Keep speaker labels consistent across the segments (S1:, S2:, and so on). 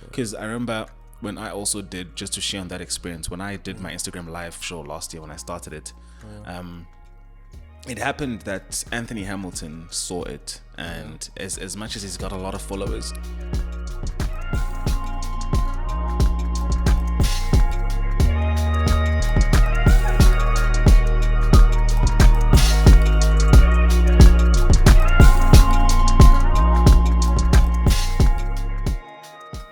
S1: Because I remember when I also did, just to share on that experience, when I did my Instagram live show last year when I started it, it happened that Anthony Hamilton saw it, and as much as he's got a lot of followers,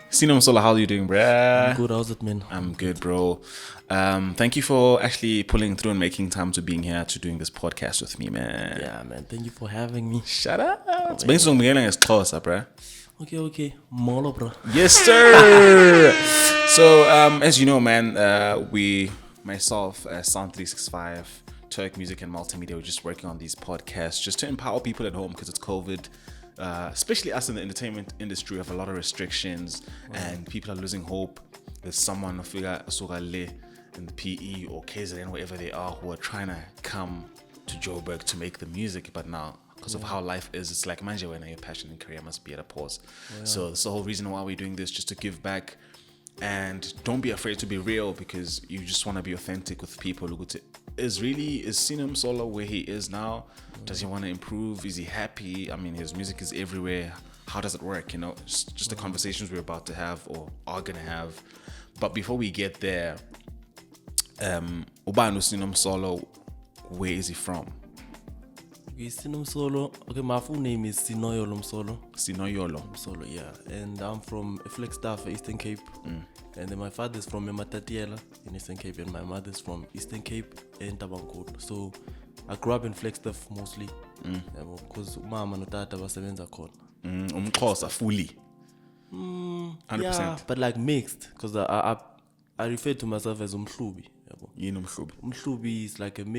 S1: Sino Msola, how are you doing, bruh?
S2: I'm good, how's it, man?
S1: I'm good, bro. Thank you for actually pulling through and making time to being here to doing this podcast with me, man.
S2: Yeah, man, thank you for having me.
S1: Shout out. It's so bruh.
S2: Okay. Molo, bro.
S1: Yes, sir. So, as you know, man, myself, Sound 365, Turk Music and Multimedia, we're just working on these podcasts just to empower people at home because it's COVID. Especially us in the entertainment industry, we have a lot of restrictions and people are losing hope. There's someone figure in the PE or KZN, wherever they are, who are trying to come to Joburg to make the music, but now because of how life is, it's like manje when your passion and career must be at a pause. So that's the whole reason why we're doing this, just to give back. And don't be afraid to be real, because you just want to be authentic with people. Is Sino Msola where he is now? Does he want to improve? Is he happy? I mean, his music is everywhere. How does it work? You know, just the conversations we're about to have or are gonna have. But before we get there, Ubanu Sino Msola, where is he from?
S2: Okay, Sino Msola. Okay, my full name is Sinoyolo Msola.
S1: Sinoyolo
S2: Msola, yeah. And I'm from Flagstaff, Eastern Cape. And then my father's from Ematatiela in Eastern Cape, and my mother's from Eastern Cape and Tabankulu. So I grew up in Flagstaff mostly. Because mama no tata basebenza khona.
S1: Umxhosa fully. 100%.
S2: Yeah, but like mixed, because I refer to myself as Umhlubi. Umhlubi is like there's a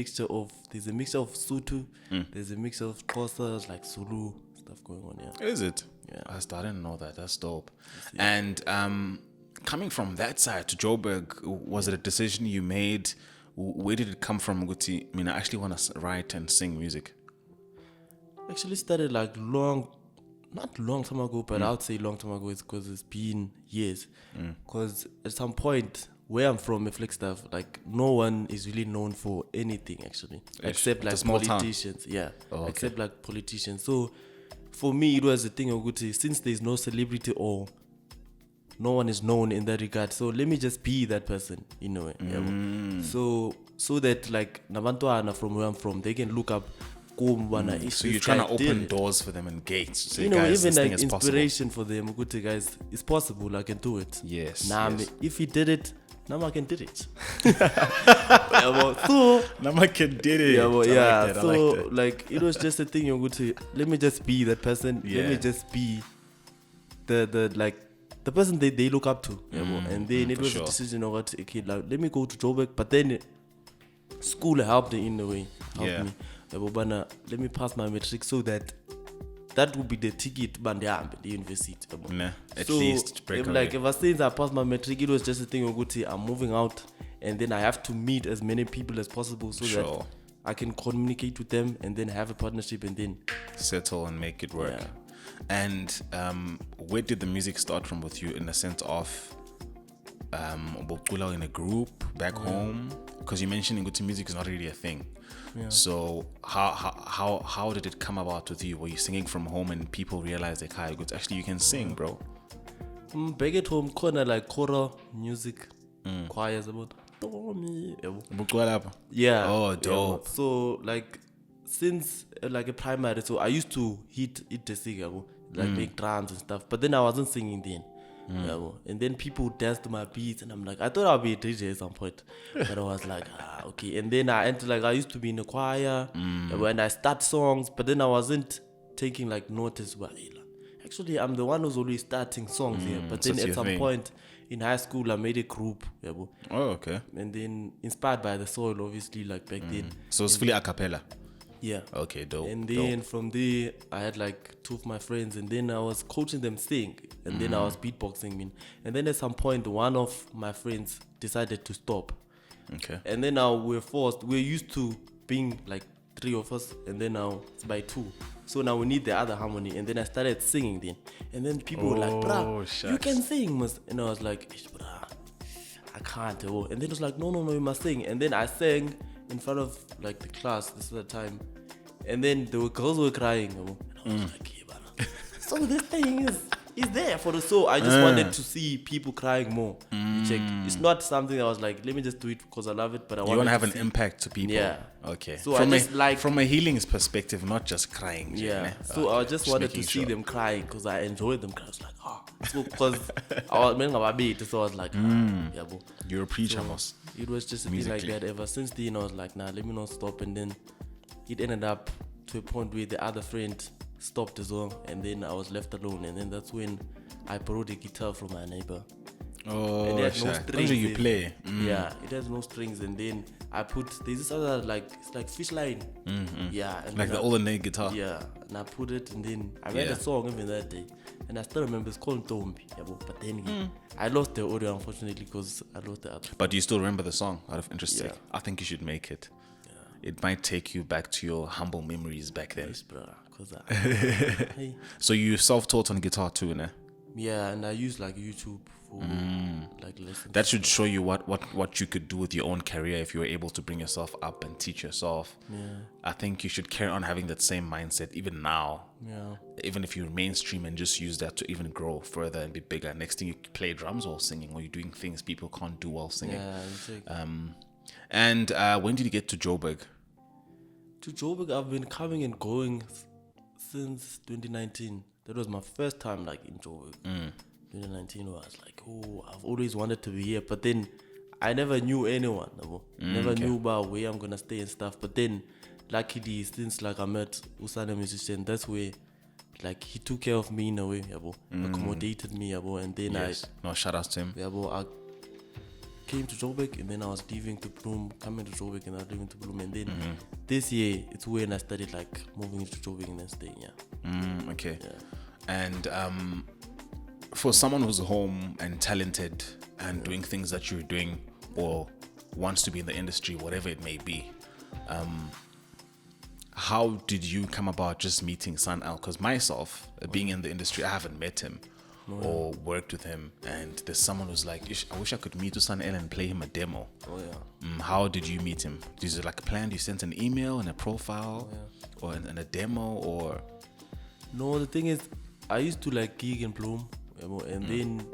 S2: mixture of Sotho, there's a mixture of Xhosa, like Zulu, stuff going on, yeah.
S1: Is it?
S2: Yeah.
S1: I didn't know that. That's dope. And coming from that side to Joburg, was it a decision you made? Where did it come from, Guti? I mean, I actually want to write and sing music.
S2: Actually started like not long time ago, but I would say long time ago, because it's been years. Because at some point, where I'm from, Flagstaff, like no one is really known for anything actually, except like politicians. Town. Yeah, except like politicians. So for me, it was a thing of good. Since there's no celebrity or no one is known in that regard, so let me just be that person, you know. So that like Nabantuana from where I'm from, they can look up.
S1: So you're trying to open doors for them and gates. So
S2: you know,
S1: guys,
S2: even like
S1: possible.
S2: inspiration for them. Good guys, it's possible. I can do it.
S1: Yes.
S2: If he did it, Nama can did it.
S1: So Nama can did it.
S2: Like it was just a thing. You're good to let me just be that person.
S1: Yeah.
S2: Let me just be the person they look up to. And then it was a decision of what, okay, like, let me go to Joburg. But then school helped in a way. Helped me. Let me pass my matric so that would be the ticket the university.
S1: At least to break away.
S2: Like ever since I passed my matric, it was just a thing of good. I'm moving out, and then I have to meet as many people as possible so that I can communicate with them and then have a partnership and then
S1: settle and make it work. And where did the music start from with you, in the sense of in a group back home? Because you mentioned good music is not really a thing. So how did it come about with you? Were you singing from home and people realized like, hi, good, actually you can sing, bro?
S2: Back at home, like choral music, choirs about yeah.
S1: Oh, dope.
S2: Yeah. So like since like a primary, so I used to hit the singer, like make drums and stuff, but then I wasn't singing then. And then people danced to my beats, and I'm like, I thought I'll be a DJ at some point, but I was like, okay. And then I entered, like, I used to be in a choir when I start songs, but then I wasn't taking like notice. Actually, I'm the one who's always starting songs here. But then at some point in high school, I made a group.
S1: Oh, okay.
S2: And then inspired by the soul, obviously, like back then.
S1: So it's fully a cappella.
S2: Yeah.
S1: Okay, dope.
S2: And then from there, I had like two of my friends, and then I was coaching them sing, and then I was beatboxing. And then at some point, one of my friends decided to stop.
S1: Okay.
S2: And then now we're used to being like 3 of us, and then now it's by 2. So now we need the other harmony. And then I started singing then. And then people were like, bruh, you
S1: shucks.
S2: can sing. And I was like, bruh, I can't. And then it was like, no, you must sing. And then I sang in front of like the class this is the time. And then the girls were crying. And I was like, yeah, brother. So this thing is there for the soul. I just wanted to see people crying more. You check. It's not something I was like, let me just do it because I love it, but I want
S1: to have an impact to people.
S2: Yeah.
S1: Okay.
S2: So I just
S1: from a healing perspective, not just crying.
S2: Yeah.
S1: Yeah.
S2: So I just wanted to see them crying because I enjoyed them. I was like, oh. So because I was meaning about beat, so I was like, yeah, bro.
S1: You're a preacher,
S2: So
S1: Moss.
S2: it was just a thing like that. Ever since then, I was like, nah, let me not stop. And then it ended up to a point where the other friend stopped as well, and then I was left alone. And then that's when I borrowed a guitar from my neighbor.
S1: Oh,
S2: And it has no strings.
S1: you play.
S2: Yeah, it has no strings. And then I there's this other it's like fish line. Yeah, and
S1: Like
S2: then
S1: the older neck guitar.
S2: yeah, and I put it, and then I read
S1: Yeah.
S2: a song even that day, and I still remember it's called Tombi. Yeah, but then I lost the audio unfortunately because I lost the other.
S1: But do you still remember the song out of interest?
S2: Yeah.
S1: I think you should make it. It might take you back to your humble memories back then.
S2: Yes, bro. Cause hey.
S1: So you self-taught on guitar too, ne?
S2: Yeah, and I use like YouTube for like lessons.
S1: That should show you what you could do with your own career if you were able to bring yourself up and teach yourself.
S2: Yeah.
S1: I think you should carry on having that same mindset even now.
S2: Yeah.
S1: Even if you're mainstream, and just use that to even grow further and be bigger. Next thing you play drums while singing, or you're doing things people can't do while singing.
S2: Yeah, exactly.
S1: And when did you get to Joburg?
S2: To Joburg, I've been coming and going since 2019. That was my first time like in Joburg. 2019, where I was like, oh, I've always wanted to be here, but then I never knew anyone. Never knew about where I'm gonna stay and stuff. But then, luckily, since like I met Usana musician, that's where like he took care of me in a way, accommodated me, and then
S1: Yes. No, shout out to him.
S2: I came to Joburg, and then I was leaving to Bloom, coming to Joburg, and I was leaving to Bloom, and then this year it's when I started like moving into Joburg and then staying. Yeah.
S1: Okay.
S2: Yeah.
S1: And for someone who's home and talented and doing things that you're doing, or wants to be in the industry, whatever it may be, how did you come about just meeting Sun L? Because myself, being in the industry, I haven't met him or worked with him, and there's someone who's like, I wish I could meet Sun L and play him a demo.
S2: Oh yeah.
S1: How did you meet him? Is it like a plan? You sent an email and a profile, or in a demo, or?
S2: No, the thing is, I used to like gig in Bloom, and then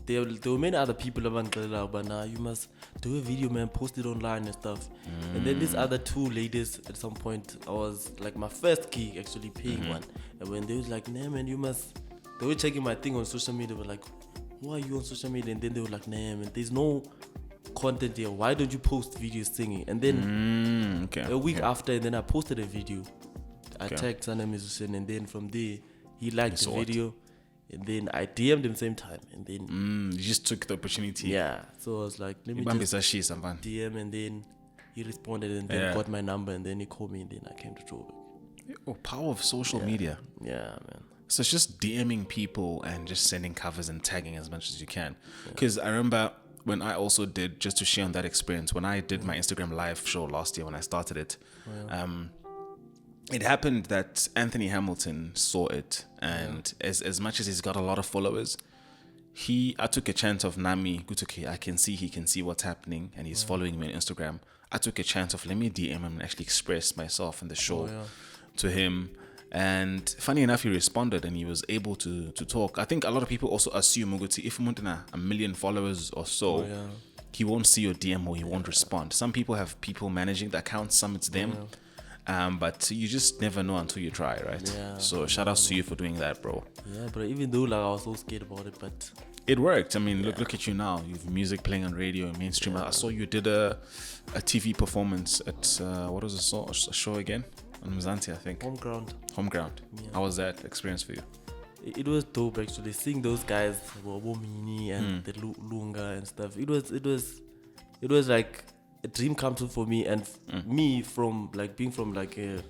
S2: there were many other people around, but now you must do a video, man, post it online and stuff. And then these other two ladies, at some point, I was like my first gig actually paying one, and when they was like, nah, man, you must. They were checking my thing on social media, but like, why are you on social media? And then they were like, nah, man, there's no content here. Why don't you post videos singing? And then a week after, and then I posted a video. I tagged Sana musician, and then from there he liked the video, and then I DM'd him same time, and then
S1: you just took the opportunity.
S2: Yeah, so I was like, let me just DM, and then he responded, and then got my number, and then he called me, and then I came to Joburg.
S1: Oh, power of social media.
S2: Yeah, man.
S1: So it's just DMing people and just sending covers and tagging as much as you can. Because I remember when I also did, just to share on that experience, when I did my Instagram live show last year when I started it, it happened that Anthony Hamilton saw it, and as much as he's got a lot of followers, I took a chance of Nami, I can see he can see what's happening, and he's following me on Instagram. I took a chance of let me DM him and actually express myself in the show to him. And funny enough, he responded and he was able to talk. I think a lot of people also assume if you want a million followers or so, he won't see your DM or he won't respond. Some people have people managing the account, some it's them. But you just never know until you try, right?
S2: Yeah.
S1: So shout outs to you for doing that, bro.
S2: Yeah, but even though like I was so scared about it, but
S1: it worked. I mean, look at you now. You have music playing on radio, mainstream. I saw you did a TV performance at what was a show again? On Mzansi, I think. Home ground. Yeah. How was that experience for you?
S2: It was dope actually. Seeing those guys, Womini and the Lunga and stuff. It was like a dream come true for me, and me from like being from like a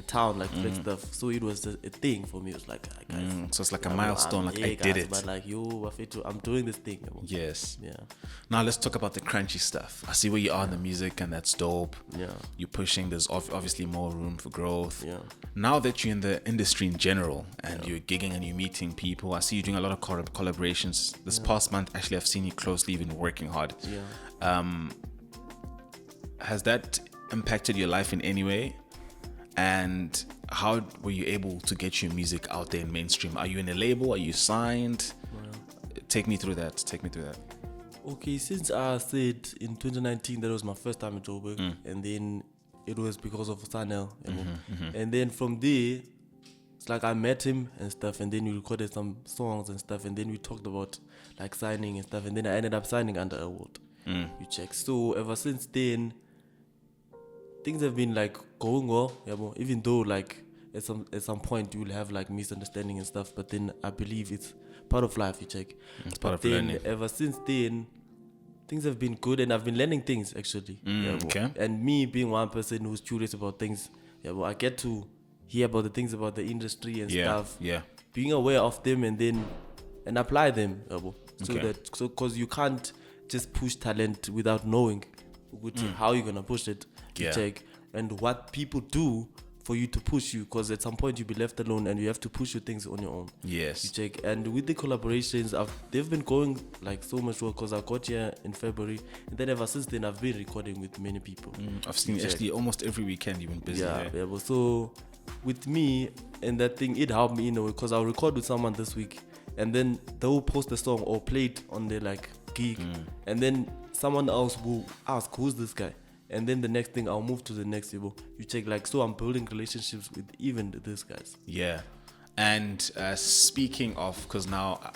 S2: town, like flex stuff. So it was a thing for me. It was like, guys,
S1: So it's like a milestone, like I
S2: guys,
S1: did it.
S2: but like, I'm doing this thing.
S1: Yes.
S2: Yeah.
S1: Now let's talk about the crunchy stuff. I see where you are in the music, and that's dope.
S2: Yeah.
S1: You're pushing. There's obviously more room for growth.
S2: Yeah.
S1: Now that you're in the industry in general, and you're gigging and you're meeting people, I see you doing a lot of collaborations. This past month, actually, I've seen you closely, even working hard.
S2: Yeah.
S1: Has that impacted your life in any way? And how were you able to get your music out there in mainstream? Are you in a label? Are you signed? Take me through that.
S2: Okay, since I said in 2019 that was my first time in Joburg, and then it was because of Sanel, and then from there, it's like I met him and stuff, and then we recorded some songs and stuff, and then we talked about like signing and stuff, and then I ended up signing under Award. You check. So ever since then, things have been like going well, even though like at some point you will have like misunderstanding and stuff, but then I believe it's part of life, you check.
S1: It's part
S2: but
S1: of
S2: then
S1: learning.
S2: ever since then, things have been good, and I've been learning things actually.
S1: Okay.
S2: And me being one person who's curious about things, I get to hear about the things about the industry and stuff.
S1: Yeah.
S2: Being aware of them and apply them.
S1: Okay.
S2: Because you can't just push talent without knowing how you're gonna push it.
S1: Yeah.
S2: Check and what people do for you to push you, because at some point you'll be left alone and you have to push your things on your own.
S1: Yes.
S2: You check. And with the collaborations, they've been going like so much well, because I got here in February, and then ever since then I've been recording with many people.
S1: I've seen actually almost every weekend you've been busy.
S2: But so with me and that thing, it helped me in a way, because I'll record with someone this week, and then they'll post the song or play it on their like gig, and then someone else will ask, who's this guy? And then the next thing, I'll move to the next level. You check, like, so I'm building relationships with even these guys.
S1: Yeah. And speaking of, because now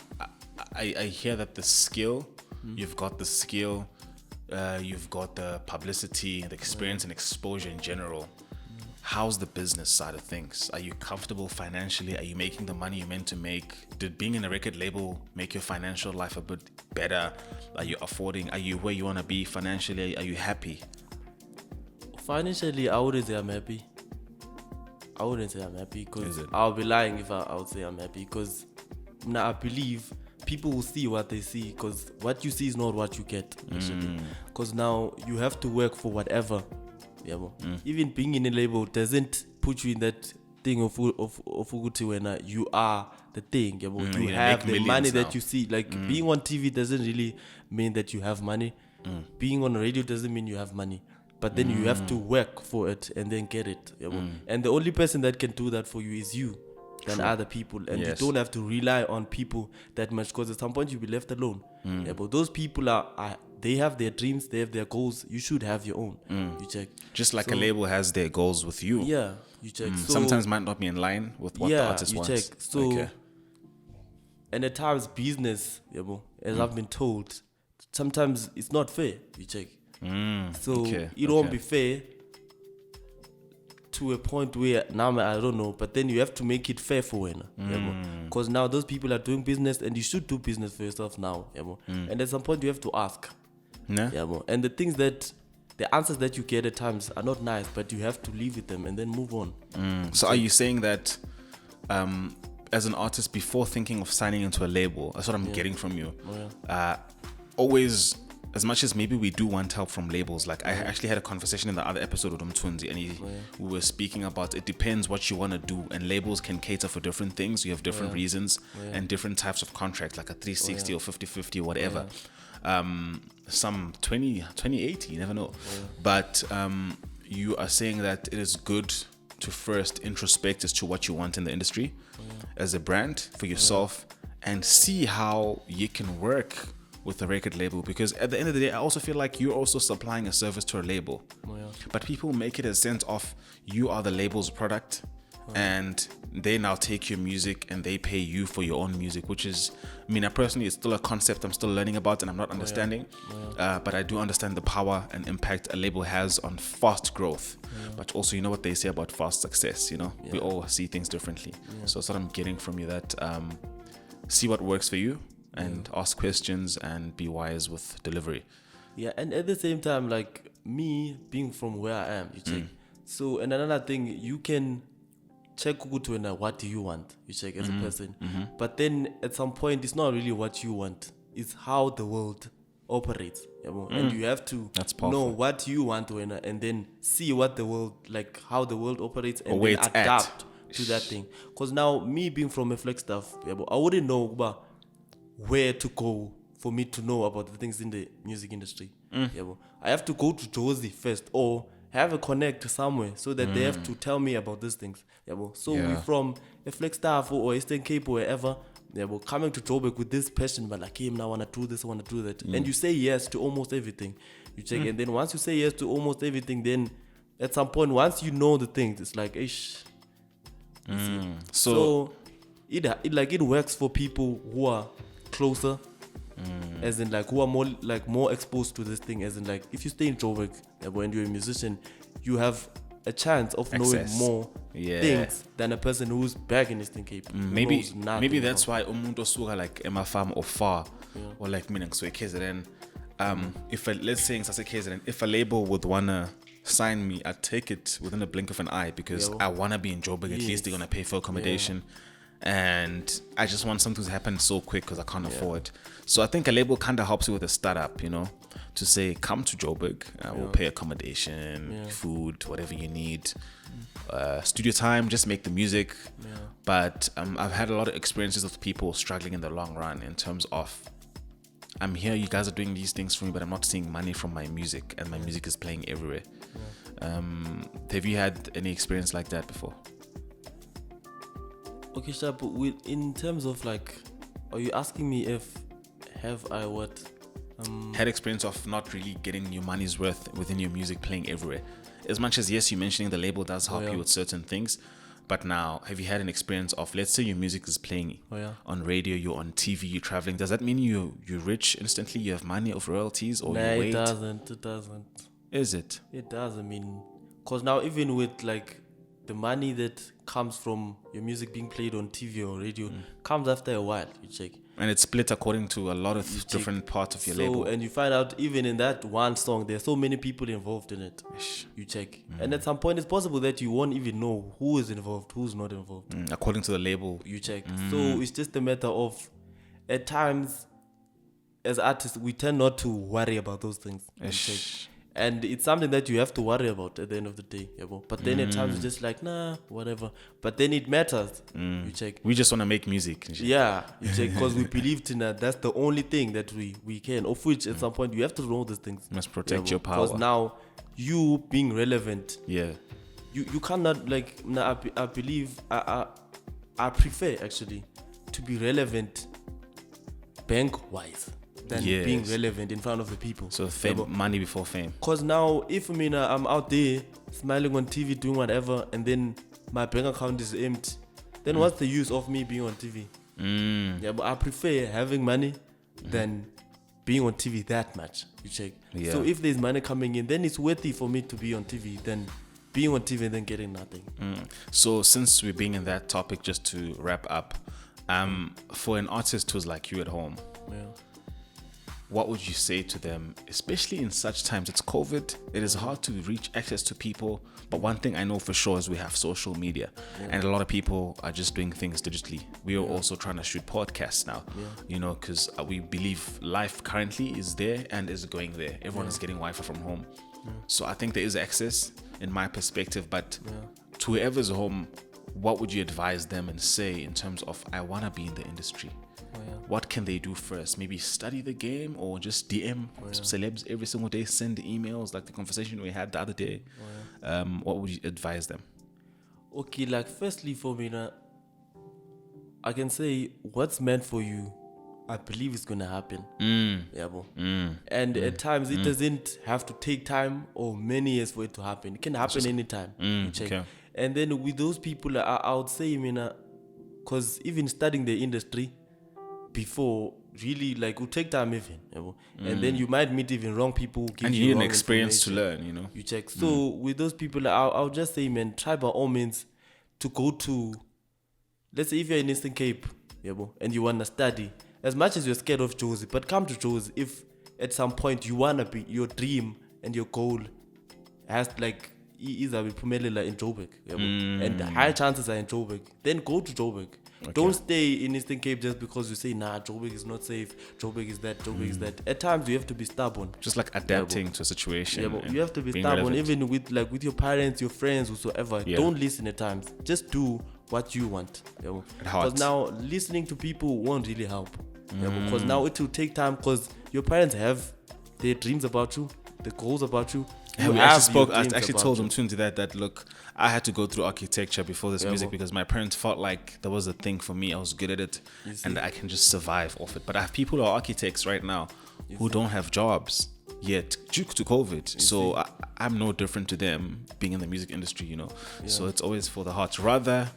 S1: I hear that the skill, you've got the skill, you've got the publicity, the experience and exposure in general. How's the business side of things? Are you comfortable financially? Are you making the money you're meant to make? Did being in a record label make your financial life a bit better? Are you affording? Are you where you want to be financially? Are you happy?
S2: Financially, I wouldn't say I'm happy. Because I'll be lying if I would say I'm happy, because now I believe people will see what they see, because what you see is not what you get, actually. Because now you have to work for whatever. Even being in a label doesn't put you in that thing of Uguti when you are the thing. You have the money that you see. Like being on TV doesn't really mean that you have money. Being on radio doesn't mean you have money. But then you have to work for it and then get it. And the only person that can do that for you is you, than other people. And you don't have to rely on people that much, because at some point you'll be left alone. But those people they have their dreams, they have their goals. You should have your own. You check.
S1: Just like a label has their goals with you.
S2: Yeah, you check. So,
S1: sometimes might not be in line with what the artist wants.
S2: Check. So, and at times business, as I've been told, sometimes it's not fair. You check. So it won't be fair to a point where now I don't know, but then you have to make it fair for when, because now those people are doing business, and you should do business for yourself now, and at some point you have to ask, and the answers that you get at times are not nice, but you have to live with them and then move on.
S1: So are you saying that as an artist, before thinking of signing into a label, that's what I'm getting from you, always, as much as maybe we do want help from labels, like I actually had a conversation in the other episode with Umtwinzi, and we were speaking about it depends what you want to do, and labels can cater for different things. You have different reasons and different types of contracts, like a 360 or 50-50 or whatever. Some 20-80, you never know. But you are saying that it is good to first introspect as to what you want in the industry as a brand for yourself, and see how you can work with the record label, because at the end of the day, I also feel like you're also supplying a service to a label. But people make it a sense of you are the label's product, and they now take your music and they pay you for your own music, which is, I mean, personally, it's still a concept I'm still learning about and I'm not understanding. But I do understand the power and impact a label has on fast growth. But also, you know what they say about fast success, we all see things differently. So that's what I'm getting from you, that see what works for you, and ask questions and be wise with delivery.
S2: And at the same time, like me being from where I am, you check. So, and another thing, you can check what do you want, you check as a person. But then at some point it's not really what you want, it's how the world operates, and you have to know what you want and then see what the world, like how the world operates, and then adapt to that thing. Because now, me being from a Flagstaff, I wouldn't know about where to go for me to know about the things in the music industry. I have to go to Josie first, or have a connect somewhere so that they have to tell me about these things. So we from a Flagstaff or Eastern Cape or wherever, coming to Joburg with this passion, but like, hey, I want to do this, I want to do that. And you say yes to almost everything. You check, and then once you say yes to almost everything, then at some point, once you know the things, it's like, ish. So it works for people who are closer, as in like who are more exposed to this thing. As in like, if you stay in Joburg and you're a musician, you have a chance of knowing more things than a person who's back in Eastern Cape.
S1: Maybe that's why umuntu osuka like emafarm or far, or like mina ngisuke KZN. If let's say ngise KZN, if a label would wanna sign me, I'd take it within a blink of an eye, because I wanna be in Joburg. At least they're gonna pay for accommodation. And I just want something to happen so quick because I can't afford. So I think a label kind of helps you with a startup, to say, come to Joburg, we'll pay accommodation, food, whatever you need, studio time, just make the music. But I've had a lot of experiences with people struggling in the long run in terms of, I'm here, you guys are doing these things for me, but I'm not seeing money from my music, and my music is playing everywhere. Have you had any experience like that before?
S2: Okay, Sha, but in terms of like, are you asking me if have I
S1: had experience of not really getting your money's worth within your music playing everywhere? As much as, yes, you're mentioning the label does help you with certain things, but now, have you had an experience of, let's say your music is playing on radio, you're on TV, you're traveling, does that mean you're rich instantly, you have money of royalties, or you wait?
S2: It doesn't.
S1: Is it?
S2: It does. I mean, because now even with like the money that comes from your music being played on TV or radio comes after a while, you check.
S1: And it's split according to a lot of different parts of your label.
S2: And you find out even in that one song, there's so many people involved in it. You check. And at some point, it's possible that you won't even know who is involved, who's not involved.
S1: According to the label.
S2: You check. So it's just a matter of, at times, as artists, we tend not to worry about those things. And it's something that you have to worry about at the end of the day. But then at times it's just like, nah, whatever. But then it matters. You check.
S1: We just want to make music.
S2: Yeah, you check. Because we believed in that. That's the only thing that we can. Of which at some point you have to know these things.
S1: You must protect your power.
S2: Because now you being relevant.
S1: You
S2: cannot like. I believe I prefer actually to be relevant bank wise than being relevant in front of the people.
S1: So fame, money before fame.
S2: Because now, if I'm out there smiling on TV, doing whatever, and then my bank account is empty, then what's the use of me being on TV? But I prefer having money than being on TV that much. You check. So if there's money coming in, then it's worthy for me to be on TV than being on TV and then getting nothing.
S1: So since we're being in that topic, just to wrap up, for an artist who's like you at home, what would you say to them, especially in such times? It's COVID. It is hard to reach access to people. But one thing I know for sure is we have social media. And a lot of people are just doing things digitally. We are also trying to shoot podcasts now, because we believe life currently is there and is going there. Everyone is getting Wi-Fi from home. So I think there is access in my perspective. But to whoever's home, what would you advise them and say in terms of, I want to be in the industry? What can they do first? Maybe study the game, or just DM celebs every single day, send emails like the conversation we had the other day. What would you advise them?
S2: Okay, like firstly for me, I can say what's meant for you, I believe it's gonna happen. And at times it doesn't have to take time or many years for it to happen. It can happen anytime. Okay. And then with those people, I would say, because even studying the industry before really like will take time even, and then you might meet even wrong people,
S1: and you need an experience to learn,
S2: you check. So with those people, I'll just say, man, try by all means to go to, let's say if you're in Eastern Cape, and you want to study, as much as you're scared of Josie, but come to Josie if at some point you want to be, your dream and your goal has like, izabe iphumelela in Joburg, and the high chances are in Joburg. Then go to Joburg. Okay. Don't stay in Eastern Cape just because you say, nah, Joburg is not safe, Joburg is that, Joburg is that. At times you have to be stubborn.
S1: Just like adapting to a situation.
S2: Yeah, but you have to be stubborn,
S1: relevant.
S2: even with your parents, your friends, whosoever. Yeah. Don't listen at times. Just do what you want. Because now listening to people won't really help. Because now it will take time, because your parents have their dreams about you, the goals about you.
S1: I actually told them too that look, I had to go through architecture before this music because my parents felt like there was a thing for me. I was good at it and I can just survive off it. But I have people who are architects right now who don't have jobs yet due to COVID. So I'm no different to them being in the music industry, you know. So it's always for the heart. Rather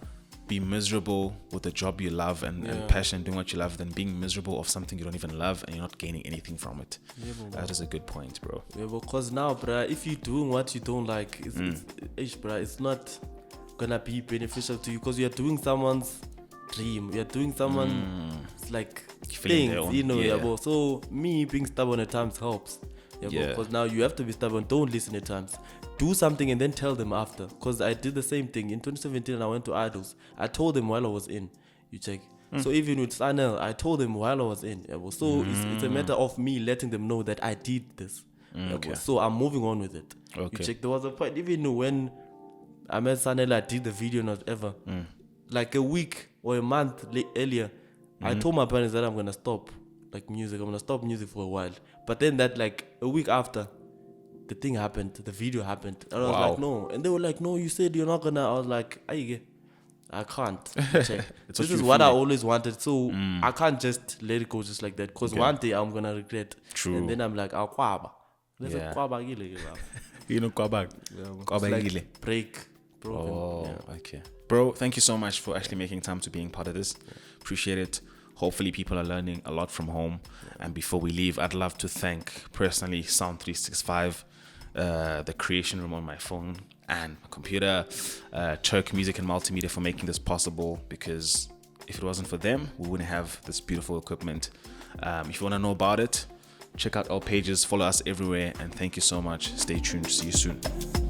S1: be miserable with a job you love and passion doing what you love than being miserable of something you don't even love and you're not gaining anything from it. That is a good point, bro.
S2: Yeah, because now, bruh, if you're doing what you don't like, it's not gonna be beneficial to you, because you're doing someone's dream. You're doing someone's like things, you know. So me being stubborn at times helps. Because now you have to be stubborn. Don't listen at times. Do something and then tell them after. Because I did the same thing in 2017. I went to Idols. I told them while I was in. You check. So even with Sanel, I told them while I was in. So it's a matter of me letting them know that I did this. So I'm moving on with it. You check. There was a point, even when I met Sanel, I did the video and whatever. Like a week or a month earlier, I told my parents that I'm gonna stop music. I'm gonna stop music for a while. But then that a week after, the thing happened, the video happened. And I was like, no. And they were like, no, you said you're not gonna. I was like, I can't. This is what I always wanted. So I can't just let it go just like that. Because one day I'm gonna regret.
S1: True.
S2: And then I'm like, I'll kwaba.
S1: You know, kwaba.
S2: Like break.
S1: Okay. Bro, thank you so much for actually making time to being part of this. Appreciate it. Hopefully people are learning a lot from home. And before we leave, I'd love to thank personally Sound 365, the creation room on my phone and my computer, Turk Music and Multimedia for making this possible, because if it wasn't for them, we wouldn't have this beautiful equipment. If you want to know about it, check out our pages, follow us everywhere, and thank you so much. Stay tuned. See you soon.